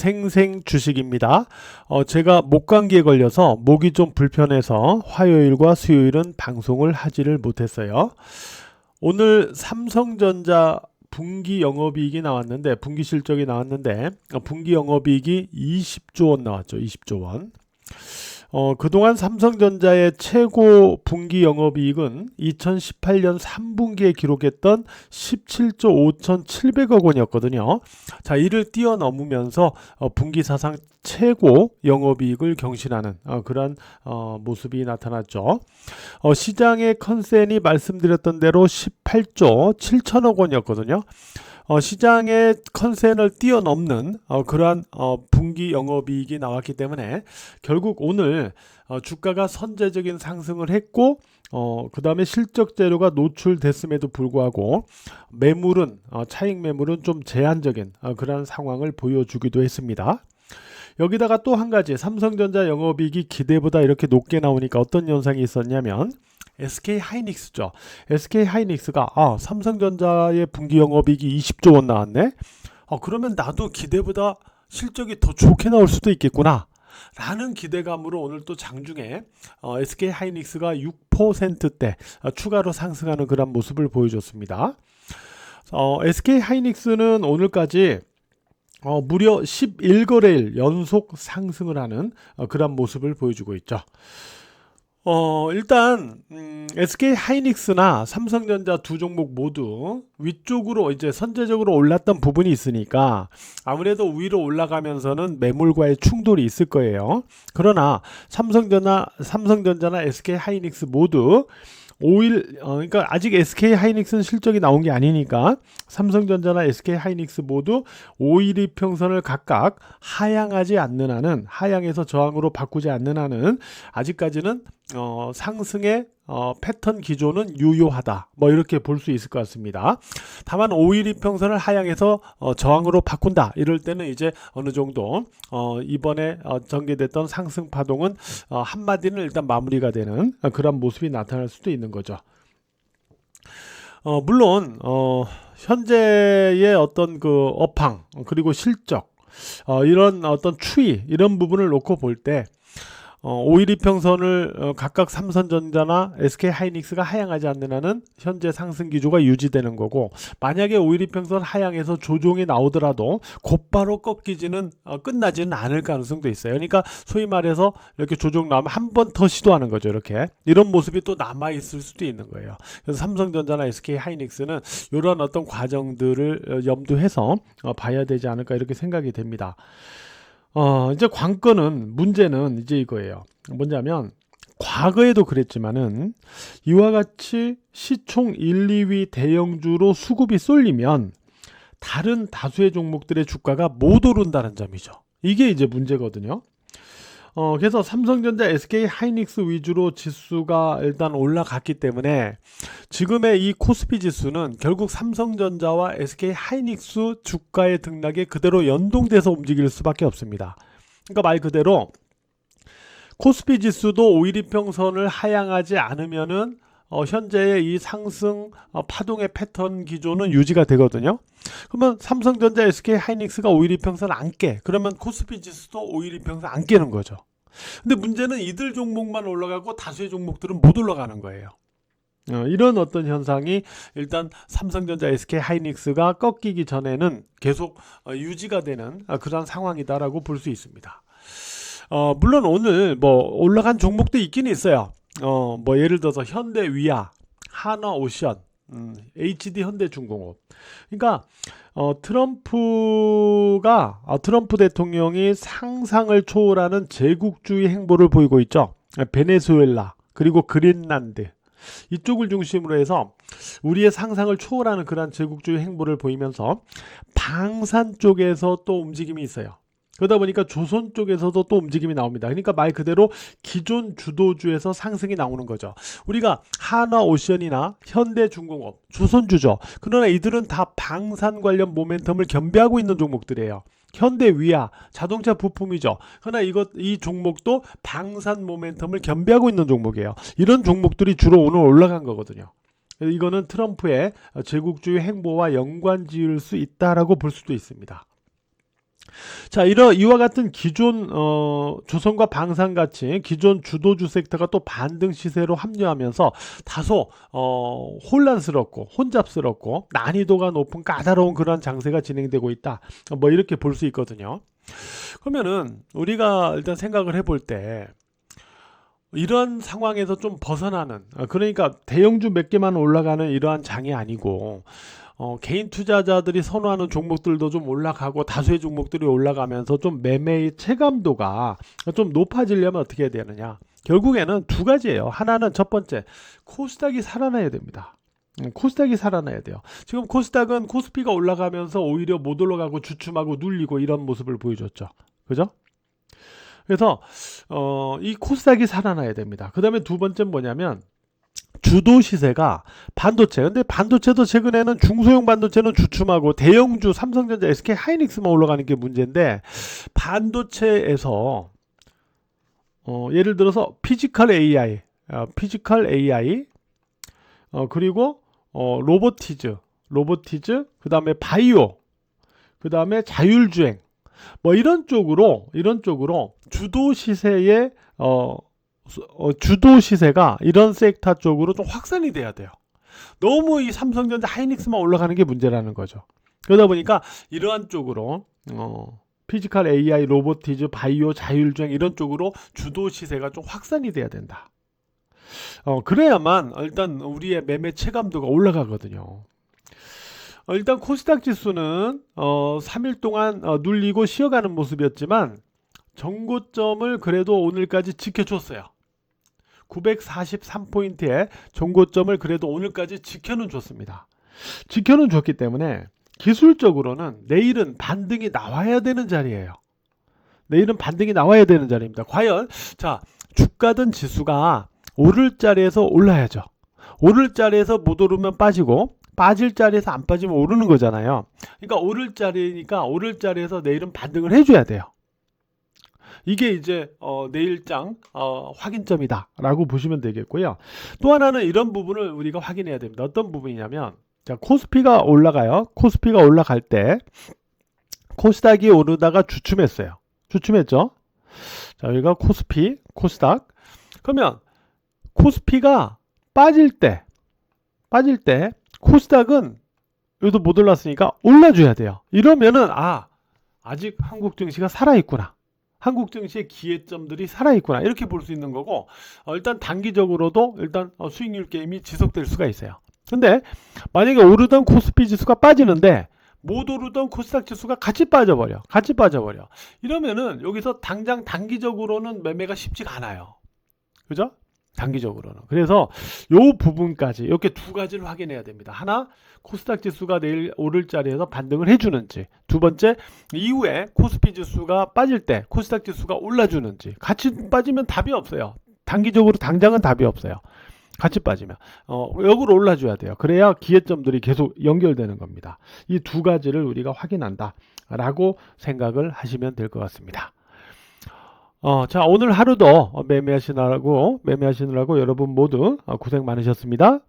생생 주식입니다. 제가 목 감기에 걸려서 목이 좀 불편해서 화요일과 수요일은 방송을 하지를 못했어요. 오늘 삼성전자 분기 영업이익이 나왔는데, 분기 실적이 나왔는데, 분기 영업이익이 20조 원 나왔죠. 20조 원. 그동안 삼성전자의 최고 분기 영업이익은 2018년 3분기에 기록했던 17조 5,700억 원이었거든요. 자, 이를 뛰어넘으면서 분기 사상 최고 영업이익을 경신하는 그런 모습이 나타났죠. 시장의 컨센이 말씀드렸던 대로 18조 7천억 원이었거든요. 시장의 컨센을 뛰어넘는 그러한 분기 영업이익이 나왔기 때문에 결국 오늘 주가가 선제적인 상승을 했고, 그 다음에 실적 재료가 노출됐음에도 불구하고 매물은 차익 매물은 좀 제한적인 그러한 상황을 보여주기도 했습니다. 여기다가 또 한 가지, 삼성전자 영업이익이 기대보다 이렇게 높게 나오니까 어떤 현상이 있었냐면 SK하이닉스죠. SK하이닉스가 삼성전자의 분기 영업이익이 20조 원 나왔네. 그러면 나도 기대보다 실적이 더 좋게 나올 수도 있겠구나 라는 기대감으로 오늘 또 장중에 SK하이닉스가 6%대 추가로 상승하는 그런 모습을 보여줬습니다. SK하이닉스는 오늘까지 무려 11거래일 연속 상승을 하는 그런 모습을 보여주고 있죠. 일단 SK하이닉스나 삼성전자 두 종목 모두 위쪽으로 이제 선제적으로 올랐던 부분이 있으니까 아무래도 위로 올라가면서는 매물과의 충돌이 있을 거예요. 그러나 삼성전자나 SK하이닉스 모두 5일 그러니까 아직 SK하이닉스는 실적이 나온 게 아니니까 삼성전자나 SK하이닉스 모두 5일 이평선을 각각 하향하지 않는 한은, 하향에서 저항으로 바꾸지 않는 한은 아직까지는 상승의 패턴 기조는 유효하다, 뭐 이렇게 볼 수 있을 것 같습니다. 다만 5일 이평선을 하향해서 저항으로 바꾼다 이럴 때는 이제 어느 정도 이번에 전개됐던 상승 파동은 한마디는 일단 마무리가 되는 그런 모습이 나타날 수도 있는 거죠. 물론 현재의 어떤 그 업황 그리고 실적 이런 어떤 추이 이런 부분을 놓고 볼 때 5일 이평선을 각각 삼성전자나 SK하이닉스가 하향하지 않는 한은 현재 상승 기조가 유지되는 거고, 만약에 5일 이평선 하향에서 조정이 나오더라도 곧바로 꺾이지는 끝나지는 않을 가능성도 있어요. 그러니까 소위 말해서 이렇게 조정 나오면 한 번 더 시도하는 거죠. 이렇게 이런 모습이 또 남아 있을 수도 있는 거예요. 그래서 삼성전자나 SK하이닉스는 이런 어떤 과정들을 염두해서 봐야 되지 않을까 이렇게 생각이 됩니다. 이제 문제는 이제 이거예요. 뭐냐면, 과거에도 그랬지만은 이와 같이 시총 1, 2위 대형주로 수급이 쏠리면 다른 다수의 종목들의 주가가 못 오른다는 점이죠. 이게 이제 문제거든요. 그래서 삼성전자, SK하이닉스 위주로 지수가 일단 올라갔기 때문에 지금의 이 코스피 지수는 결국 삼성전자와 SK하이닉스 주가의 등락에 그대로 연동돼서 움직일 수밖에 없습니다. 그러니까 말 그대로 코스피 지수도 5일 이평선을 하향하지 않으면은 현재의 이 상승 파동의 패턴 기조는 유지가 되거든요. 그러면 삼성전자, SK하이닉스가 5일 이평선 안 깨. 그러면 코스피 지수도 5일 이평선 안 깨는 거죠. 근데 문제는 이들 종목만 올라가고 다수의 종목들은 못 올라가는 거예요. 이런 어떤 현상이 일단 삼성전자, SK하이닉스가 꺾이기 전에는 계속 유지가 되는 그런 상황이다라고 볼 수 있습니다. 물론 오늘 뭐 올라간 종목도 있긴 있어요. 뭐 예를 들어서 현대위아, 한화오션, HD 현대중공업. 그러니까 트럼프 대통령이 상상을 초월하는 제국주의 행보를 보이고 있죠. 베네수엘라 그리고 그린란드 이쪽을 중심으로 해서 우리의 상상을 초월하는 그러한 제국주의 행보를 보이면서 방산 쪽에서 또 움직임이 있어요. 그러다 보니까 조선 쪽에서도 또 움직임이 나옵니다. 그러니까 말 그대로 기존 주도주에서 상승이 나오는 거죠. 우리가 한화오션이나 현대중공업, 조선주죠. 그러나 이들은 다 방산 관련 모멘텀을 겸비하고 있는 종목들이에요. 현대위아, 자동차 부품이죠. 그러나 이 종목도 방산 모멘텀을 겸비하고 있는 종목이에요. 이런 종목들이 주로 오늘 올라간 거거든요. 이거는 트럼프의 제국주의 행보와 연관 지을 수 있다라고 볼 수도 있습니다. 자, 이와 같은 기존 조선과 방산같이 기존 주도주 섹터가 또 반등 시세로 합류하면서 다소 혼란스럽고 혼잡스럽고 난이도가 높은 까다로운 그러한 장세가 진행되고 있다. 뭐 이렇게 볼 수 있거든요. 그러면은 우리가 일단 생각을 해볼 때 이런 상황에서 좀 벗어나는, 그러니까 대형주 몇 개만 올라가는 이러한 장이 아니고 개인 투자자들이 선호하는 종목들도 좀 올라가고 다수의 종목들이 올라가면서 좀 매매의 체감도가 좀 높아지려면 어떻게 해야 되느냐. 결국에는 두 가지예요. 하나는 첫 번째, 코스닥이 살아나야 됩니다. 코스닥이 살아나야 돼요. 지금 코스닥은 코스피가 올라가면서 오히려 못 올라가고 주춤하고 눌리고 이런 모습을 보여줬죠. 그죠? 그래서 이 코스닥이 살아나야 됩니다. 그 다음에 두 번째는 뭐냐면 주도 시세가 반도체. 근데 반도체도 최근에는 중소형 반도체는 주춤하고 대형주 삼성전자, SK 하이닉스만 올라가는 게 문제인데, 반도체에서 예를 들어서 피지컬 AI, 그리고 로보티즈, 그 다음에 바이오, 그 다음에 자율주행, 뭐 이런 쪽으로 주도 시세의 주도 시세가 이런 섹터 쪽으로 좀 확산이 돼야 돼요. 너무 이 삼성전자 하이닉스만 올라가는 게 문제라는 거죠. 그러다 보니까 이러한 쪽으로 피지컬 AI, 로보티즈, 바이오, 자율주행 이런 쪽으로 주도 시세가 좀 확산이 돼야 된다. 그래야만 일단 우리의 매매 체감도가 올라가거든요. 일단 코스닥 지수는 3일 동안 눌리고 쉬어가는 모습이었지만 정고점을 그래도 오늘까지 지켜줬어요. 943포인트의 정고점을 그래도 오늘까지 지켜는 줬습니다. 지켜는 줬기 때문에 기술적으로는 내일은 반등이 나와야 되는 자리예요. 내일은 반등이 나와야 되는 자리입니다. 과연 자, 주가든 지수가 오를 자리에서 올라야죠. 오를 자리에서 못 오르면 빠지고 빠질 자리에서 안 빠지면 오르는 거잖아요. 그러니까 오를 자리니까 오를 자리에서 내일은 반등을 해줘야 돼요. 이게 이제 내일장 확인점이다 라고 보시면 되겠고요. 또 하나는 이런 부분을 우리가 확인해야 됩니다. 어떤 부분이냐면, 자, 코스피가 올라가요. 코스피가 올라갈 때 코스닥이 오르다가 주춤했어요. 주춤했죠. 자, 여기가 코스닥. 그러면 코스피가 빠질 때 코스닥은 여기도 못 올랐으니까 올라줘야 돼요. 이러면은 아직 한국 증시가 살아있구나, 한국 증시의 기회점들이 살아있구나, 이렇게 볼 수 있는 거고, 일단 단기적으로도 일단 수익률 게임이 지속될 수가 있어요. 근데 만약에 오르던 코스피 지수가 빠지는데 못 오르던 코스닥 지수가 같이 빠져버려. 이러면은 여기서 당장 단기적으로는 매매가 쉽지가 않아요. 그죠? 단기적으로는. 그래서 요 부분까지 이렇게 두 가지를 확인해야 됩니다. 하나, 코스닥 지수가 내일 오를 자리에서 반등을 해주는지, 두 번째, 이후에 코스피 지수가 빠질 때 코스닥 지수가 올라주는지. 같이 빠지면 답이 없어요. 단기적으로 당장은 답이 없어요. 같이 빠지면 역으로 올라줘야 돼요. 그래야 기회점들이 계속 연결되는 겁니다. 이 두 가지를 우리가 확인한다 라고 생각을 하시면 될 것 같습니다. 자, 오늘 하루도 매매하시느라고 여러분 모두 고생 많으셨습니다.